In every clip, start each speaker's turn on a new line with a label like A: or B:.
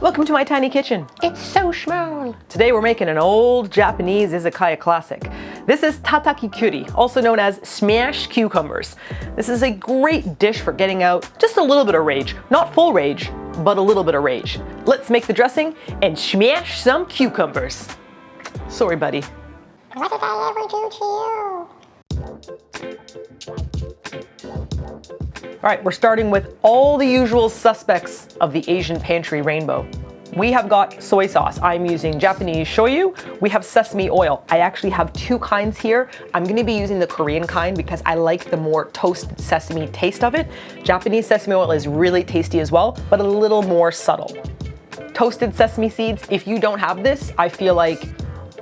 A: Welcome to my tiny kitchen.
B: It's so small.
A: Today we're making an old Japanese izakaya classic. This is Tataki Kyuri, also known as smashed cucumbers. This is a great dish for getting out just a little bit of rage. Not full rage, but a little bit of rage. Let's make the dressing and smash some cucumbers. Sorry, buddy.
B: What did I ever do to you?
A: All right, we're starting with all the usual suspects of the Asian pantry rainbow. We have got soy sauce. I'm using Japanese shoyu. We have sesame oil. I actually have two kinds here. I'm gonna be using the Korean kind because I like the more toasted sesame taste of it. Japanese sesame oil is really tasty as well, but a little more subtle. Toasted sesame seeds, if you don't have this, I feel like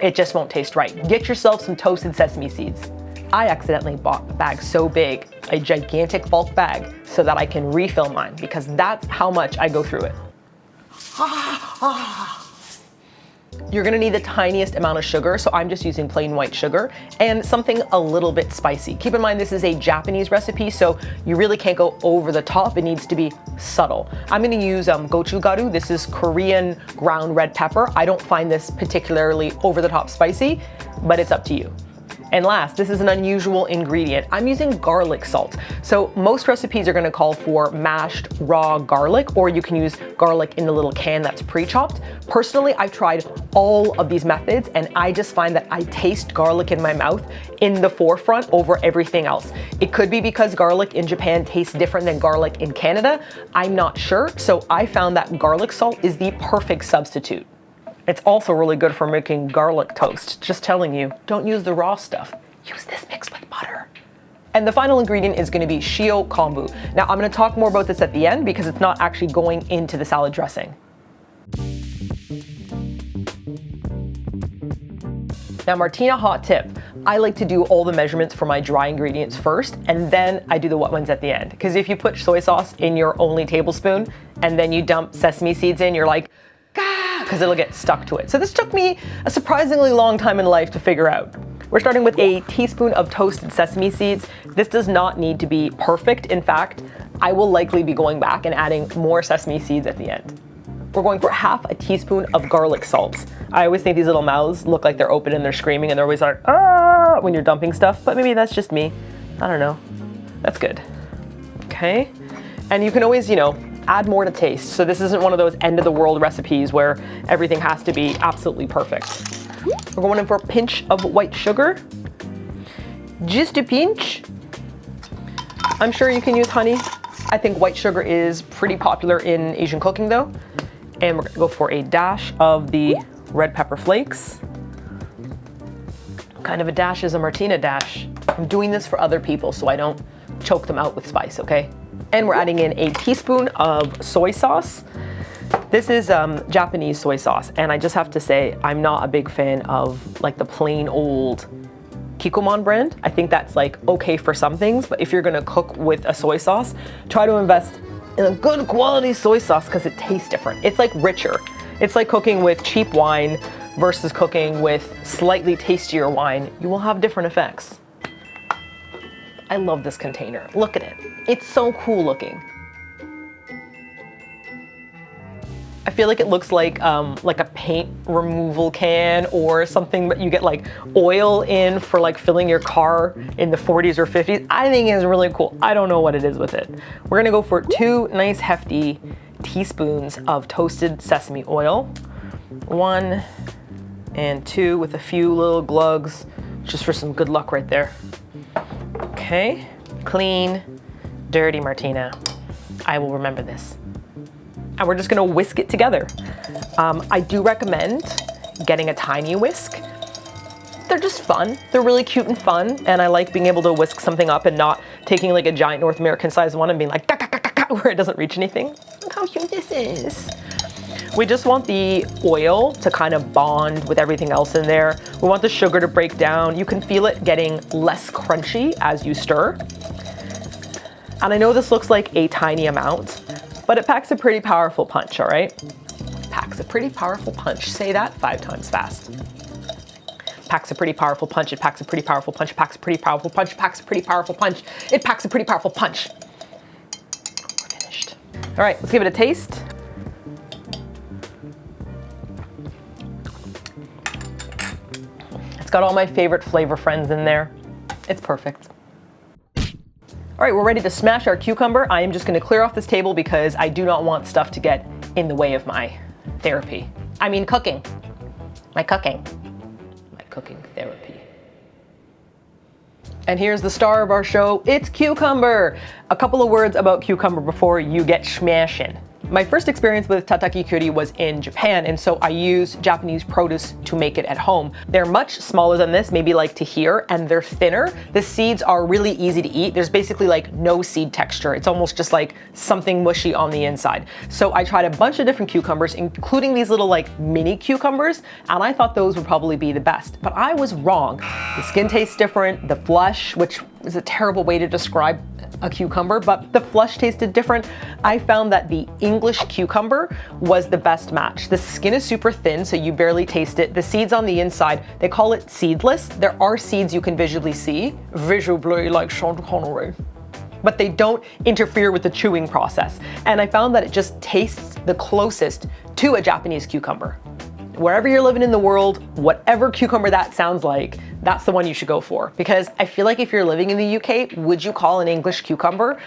A: it just won't taste right. Get yourself some toasted sesame seeds. I accidentally bought a bag so big, a gigantic bulk bag, so that I can refill mine because that's how much I go through it. You're gonna need the tiniest amount of sugar, so I'm just using plain white sugar and something a little bit spicy. Keep in mind this is a Japanese recipe, so you really can't go over the top. It needs to be subtle. I'm gonna use gochugaru. This is Korean ground red pepper. I don't find this particularly over the top spicy, but it's up to you. And last, this is an unusual ingredient. I'm using garlic salt. So most recipes are gonna call for mashed raw garlic, or you can use garlic in the little can that's pre-chopped. Personally, I've tried all of these methods and I just find that I taste garlic in my mouth in the forefront over everything else. It could be because garlic in Japan tastes different than garlic in Canada. I'm not sure, so I found that garlic salt is the perfect substitute. It's also really good for making garlic toast. Just telling you, don't use the raw stuff. Use this mixed with butter. And the final ingredient is gonna be shio kombu. Now I'm gonna talk more about this at the end because it's not actually going into the salad dressing. Now Martina, hot tip. I like to do all the measurements for my dry ingredients first, and then I do the wet ones at the end. Because if you put soy sauce in your only tablespoon, and then you dump sesame seeds in, you're like, because it'll get stuck to it. So this took me a surprisingly long time in life to figure out. We're starting with a teaspoon of toasted sesame seeds. This does not need to be perfect. In fact, I will likely be going back and adding more sesame seeds at the end. We're going for half a teaspoon of garlic salt. I always think these little mouths look like they're open and they're screaming and they're always like, ah, when you're dumping stuff, but maybe that's just me. I don't know. That's good. Okay. And you can always, add more to taste. So this isn't one of those end of the world recipes where everything has to be absolutely perfect. We're going in for a pinch of white sugar. Just a pinch. I'm sure you can use honey. I think white sugar is pretty popular in Asian cooking though. And we're gonna go for a dash of the red pepper flakes. What kind of a dash is a Martina dash? I'm doing this for other people so I don't choke them out with spice, okay? And we're adding in a teaspoon of soy sauce. This is Japanese soy sauce, and I just have to say, I'm not a big fan of like the plain old Kikkoman brand. I think that's like okay for some things, but if you're gonna cook with a soy sauce, try to invest in a good quality soy sauce because it tastes different. It's like richer. It's like cooking with cheap wine versus cooking with slightly tastier wine. You will have different effects. I love this container. Look at it. It's so cool looking. I feel like it looks like a paint removal can or something that you get like oil in for like filling your car in the 40s or 50s. I think it's really cool. I don't know what it is with it. We're gonna go for 2 nice hefty teaspoons of toasted sesame oil. 1 and 2 with a few little glugs, just for some good luck right there. Okay, clean, dirty Martina. I will remember this. And we're just gonna whisk it together. I do recommend getting a tiny whisk. They're just fun. They're really cute and fun. And I like being able to whisk something up and not taking like a giant North American sized one and being like, where it doesn't reach anything. Look how cute this is. We just want the oil to kind of bond with everything else in there. We want the sugar to break down. You can feel it getting less crunchy as you stir. And I know this looks like a tiny amount, but it packs a pretty powerful punch, all right? Packs a pretty powerful punch. Say that 5 times fast. Packs a pretty powerful punch. It packs a pretty powerful punch. It packs a pretty powerful punch. It packs a pretty powerful punch. It packs a pretty powerful punch. We're finished. All right, let's give it a taste. got all my favorite flavor friends in there. It's perfect. All right, we're ready to smash our cucumber. I am just gonna clear off this table because I do not want stuff to get in the way of my therapy. I mean cooking. My cooking therapy. And here's the star of our show, it's cucumber. A couple of words about cucumber before you get smashing. My first experience with Tataki Kyuri was in Japan, and so I use Japanese produce to make it at home. They're much smaller than this, maybe like to here, and they're thinner. The seeds are really easy to eat. There's basically like no seed texture. It's almost just like something mushy on the inside. So I tried a bunch of different cucumbers, including these little like mini cucumbers, and I thought those would probably be the best. But I was wrong. The skin tastes different, the flesh, which is a terrible way to describe a cucumber, but the flesh tasted different. I found that the English cucumber was the best match. The skin is super thin, so you barely taste it. The seeds on the inside, they call it seedless. There are seeds you can visually see, visibly like Sean Connery, but they don't interfere with the chewing process. And I found that it just tastes the closest to a Japanese cucumber. Wherever you're living in the world, whatever cucumber that sounds like, that's the one you should go for. Because I feel like if you're living in the UK, would you call an English cucumber,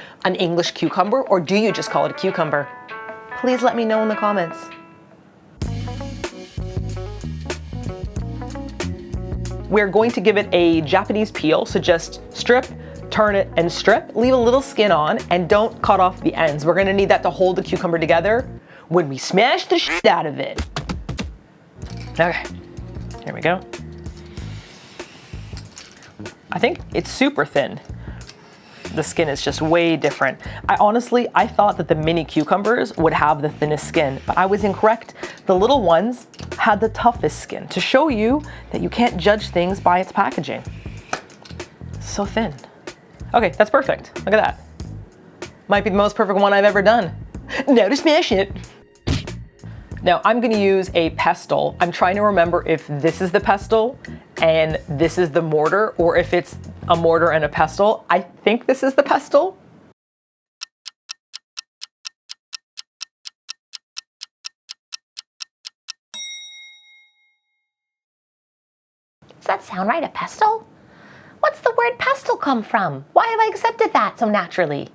A: or do you just call it a cucumber? Please let me know in the comments. We're going to give it a Japanese peel, so just strip, turn it, and strip. Leave a little skin on, and don't cut off the ends. We're gonna need that to hold the cucumber together when we smash the shit out of it. Okay, here we go. I think it's super thin. The skin is just way different. I thought that the mini cucumbers would have the thinnest skin, but I was incorrect. The little ones had the toughest skin, to show you that you can't judge things by its packaging. So thin. Okay, that's perfect. Look at that. Might be the most perfect one I've ever done. Now to smash it. Now I'm gonna use a pestle. I'm trying to remember if this is the pestle and this is the mortar, or if it's a mortar and a pestle. I think this is the pestle.
B: Does that sound right, a pestle? What's the word pestle come from? Why have I accepted that so naturally?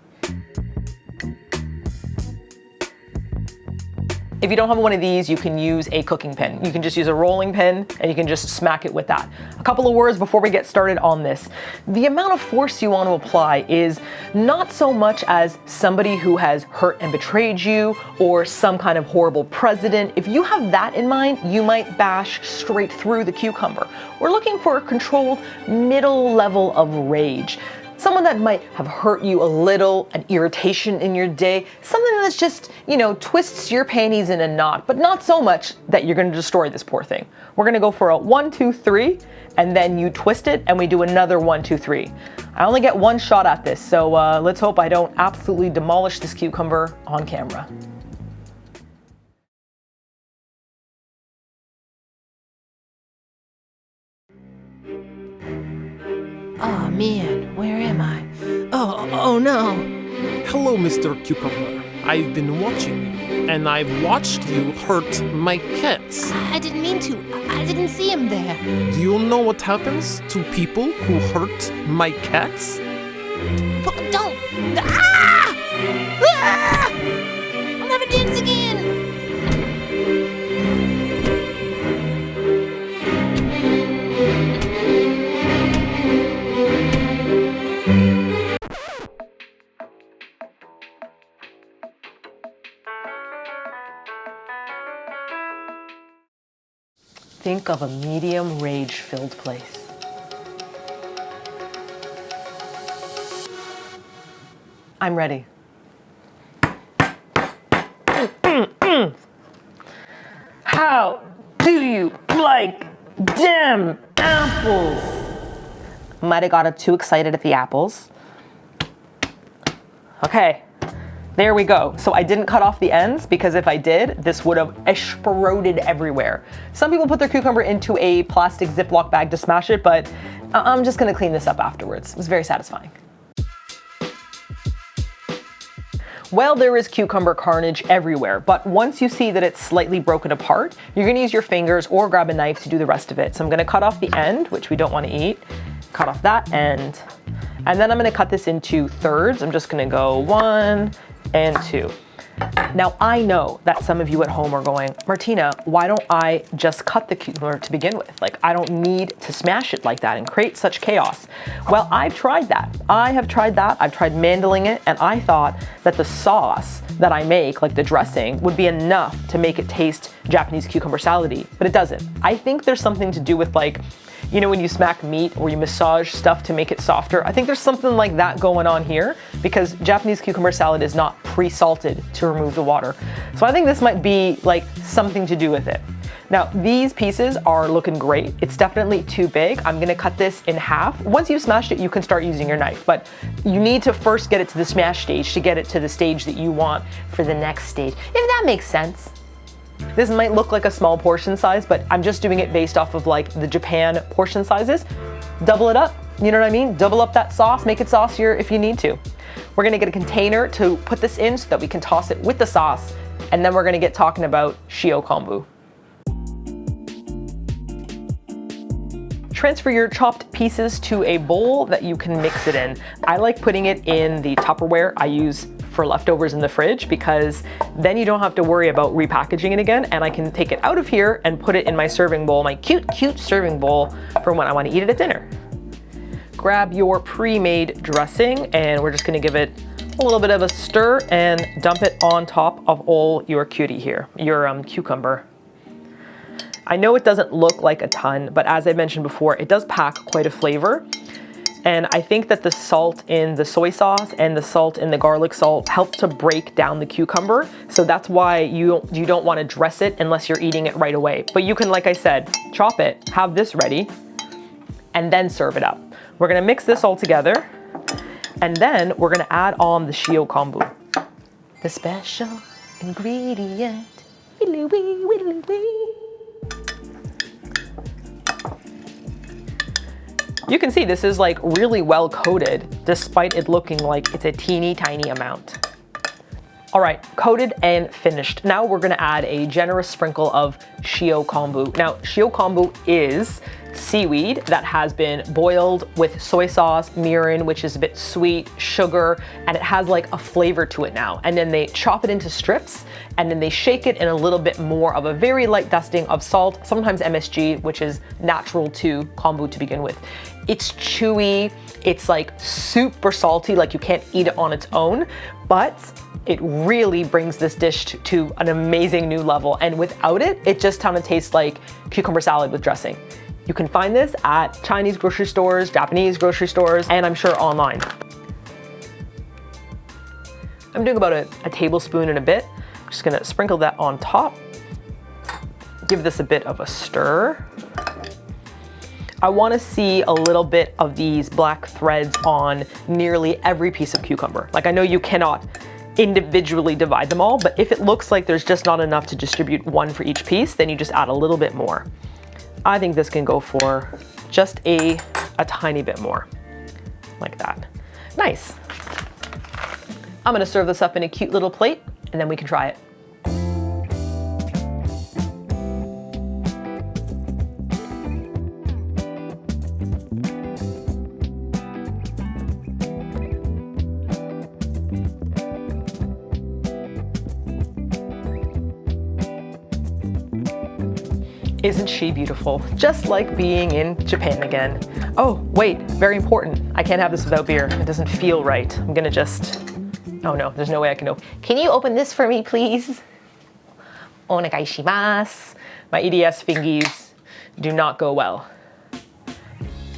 A: If you don't have one of these, you can use a cooking pin. You can just use a rolling pin and you can just smack it with that. A couple of words before we get started on this. The amount of force you want to apply is not so much as somebody who has hurt and betrayed you or some kind of horrible president. If you have that in mind, you might bash straight through the cucumber. We're looking for a controlled middle level of rage. Someone that might have hurt you a little, an irritation in your day, something that's just, twists your panties in a knot, but not so much that you're gonna destroy this poor thing. We're gonna go for a 1, 2, 3, and then you twist it and we do another 1, 2, 3. I only get one shot at this, so let's hope I don't absolutely demolish this cucumber on camera.
C: Oh man, where am I? Oh no!
D: Hello, Mr. Cucumber. I've been watching you, and I've watched you hurt my cats.
C: I didn't mean to. I didn't see him there.
D: Do you know what happens to people who hurt my cats?
C: Don't! Ah! Ah! I'll never dance again!
A: Think of a medium rage-filled place. I'm ready. How do you like damn apples? Might have got too excited at the apples. Okay. There we go. So I didn't cut off the ends because if I did, this would have exploded everywhere. Some people put their cucumber into a plastic Ziploc bag to smash it, but I'm just gonna clean this up afterwards. It was very satisfying. Well, there is cucumber carnage everywhere, but once you see that it's slightly broken apart, you're gonna use your fingers or grab a knife to do the rest of it. So I'm gonna cut off the end, which we don't wanna eat, cut off that end, and then I'm gonna cut this into thirds. I'm just gonna go 1 and 2. Now I know that some of you at home are going, Martina, why don't I just cut the cucumber to begin with? Like, I don't need to smash it like that and create such chaos. Well, I've tried that. I have tried that. I've tried mandling it, and I thought that the sauce that I make, like the dressing, would be enough to make it taste Japanese cucumber salad-y, but it doesn't. I think there's something to do with, like, you know, when you smack meat or you massage stuff to make it softer. I think there's something like that going on here because Japanese cucumber salad is not pre-salted to remove the water. So I think this might be like something to do with it. Now, these pieces are looking great. It's definitely too big. I'm gonna cut this in half. Once you've smashed it, you can start using your knife, but you need to first get it to the smash stage to get it to the stage that you want for the next stage, if that makes sense. This might look like a small portion size, but I'm just doing it based off of like the Japan portion sizes. Double it up, you know what I mean? Double up that sauce, make it saucier if you need to. We're gonna get a container to put this in so that we can toss it with the sauce, and then we're gonna get talking about shio kombu. Transfer your chopped pieces to a bowl that you can mix it in. I like putting it in the Tupperware I use for leftovers in the fridge because then you don't have to worry about repackaging it again, and I can take it out of here and put it in my serving bowl, my cute serving bowl for when I want to eat it at dinner. Grab your pre-made dressing and we're just gonna give it a little bit of a stir and dump it on top of all your cutie here, your cucumber. I know it doesn't look like a ton, but as I mentioned before, it does pack quite a flavor. And I think that the salt in the soy sauce and the salt in the garlic salt help to break down the cucumber. So that's why you don't want to dress it unless you're eating it right away. But you can, like I said, chop it, have this ready, and then serve it up. We're gonna mix this all together, and then we're gonna add on the shio kombu.
B: The special ingredient.
A: You can see this is like really well coated despite it looking like it's a teeny tiny amount. All right, coated and finished. Now we're gonna add a generous sprinkle of shio kombu. Now, shio kombu is seaweed that has been boiled with soy sauce, mirin, which is a bit sweet, sugar, and it has like a flavor to it now. And then they chop it into strips, and then they shake it in a little bit more of a very light dusting of salt, sometimes MSG, which is natural to kombu to begin with. It's chewy, it's like super salty, like you can't eat it on its own, but it really brings this dish to an amazing new level. And without it, it just kind of tastes like cucumber salad with dressing. You can find this at Chinese grocery stores, Japanese grocery stores, and I'm sure online. I'm doing about a tablespoon and a bit. I'm just gonna sprinkle that on top. Give this a bit of a stir. I wanna see a little bit of these black threads on nearly every piece of cucumber. Like, I know you cannot individually divide them all, but if it looks like there's just not enough to distribute one for each piece, then you just add a little bit more. I think this can go for just a tiny bit more, like that. Nice. I'm gonna serve this up in a cute little plate, and then we can try it. Isn't she beautiful? Just like being in Japan again. Oh, wait, very important. I can't have this without beer. It doesn't feel right. I'm gonna just, oh no, there's no way I can open.
B: Can you open this for me, please? Onegai shimasu.
A: My EDS fingies do not go well.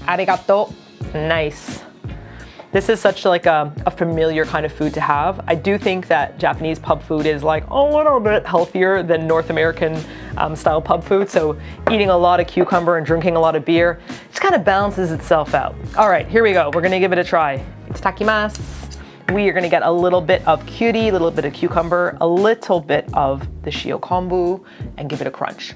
A: Arigato. Nice. This is such like a familiar kind of food to have. I do think that Japanese pub food is like a little bit healthier than North American style pub food. So eating a lot of cucumber and drinking a lot of beer just kind of balances itself out. All right, here we go. We're gonna give it a try. Itadakimasu. We are gonna get a little bit of kyuri, a little bit of cucumber, a little bit of the shio kombu, and give it a crunch.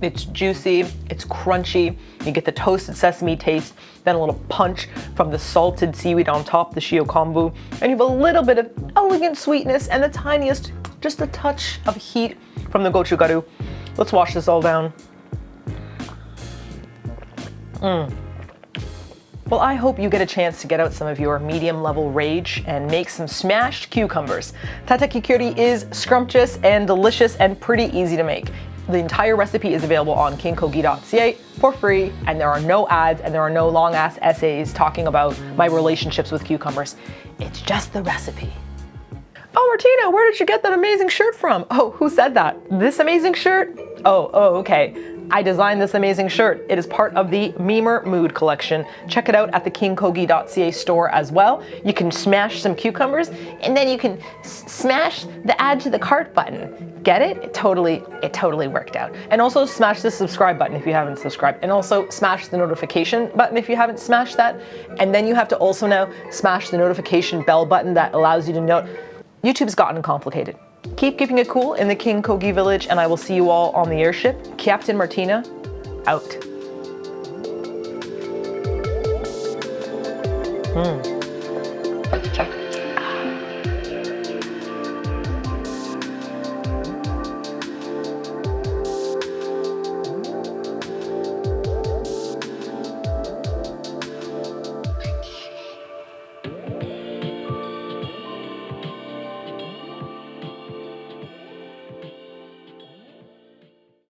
A: It's juicy, it's crunchy, You get the toasted sesame taste, then a little punch from the salted seaweed on top, the shio kombu, and you have a little bit of elegant sweetness and the tiniest, just a touch of heat from the gochugaru. Let's wash this all down. Well, I hope you get a chance to get out some of your medium level rage and make some smashed cucumbers. Tataki Kyuri is scrumptious and delicious and pretty easy to make. The entire recipe is available on Kogi.ca for free, and there are no ads and there are no long ass essays talking about my relationships with cucumbers. It's just the recipe. Oh, Martina, where did you get that amazing shirt from? Oh, who said that? This amazing shirt? Oh, okay. I designed this amazing shirt. It is part of the Memer Mood collection. Check it out at the KingKogi.ca store as well. You can smash some cucumbers and then you can smash the add to the cart button. Get it? It totally worked out. And also smash the subscribe button if you haven't subscribed. And also smash the notification button if you haven't smashed that. And then you have to also now smash the notification bell button that allows you to know. YouTube's gotten complicated. Keep keeping it cool in the King Kogi village, and I will see you all on the airship. Captain Martina, out.
B: Check.